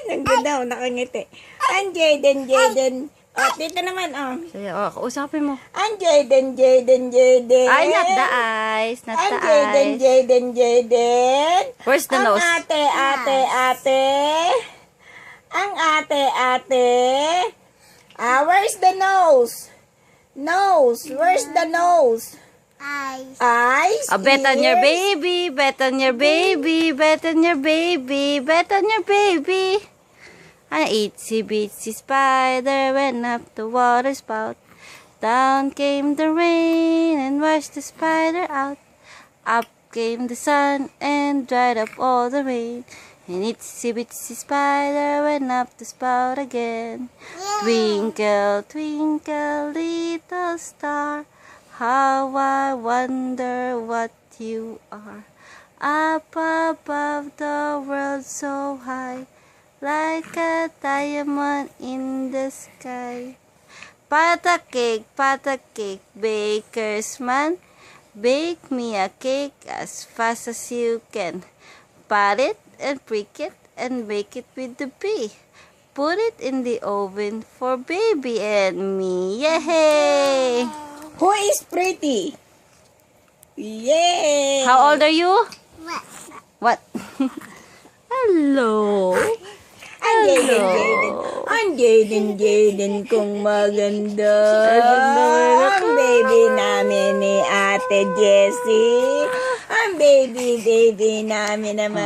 Ang ganda, nakangiti. Ang Jaden. Oh, dito naman, oh. Sige, kausapin mo. Ang Jaden. Ay, not the eyes. Not Ang the eyes. Jaden. Where's the nose? Ang ate. Ang ate. Where's the nose? Where's the nose? Eyes. Bet on your ears. baby. Bet on your baby. Bet on your baby. Bet on your baby. An itsy bitsy spider went up the water spout. Down came the rain and washed the spider out. Up came the sun and dried up all the rain. An itsy bitsy spider went up the spout again. Twinkle, twinkle, little star, how I wonder what you are. Up above the world so high, like a diamond in the sky. Pat a cake, baker's man. Bake me a cake as fast as you can. Pat it and prick it and bake it with the bee. Put it in the oven for baby and me. Yay! Who is pretty? Yay! How old are you? What? Hello. Ang Jaden kung maganda. Ang baby namin ni Ate Jessie. Ang baby namin naman.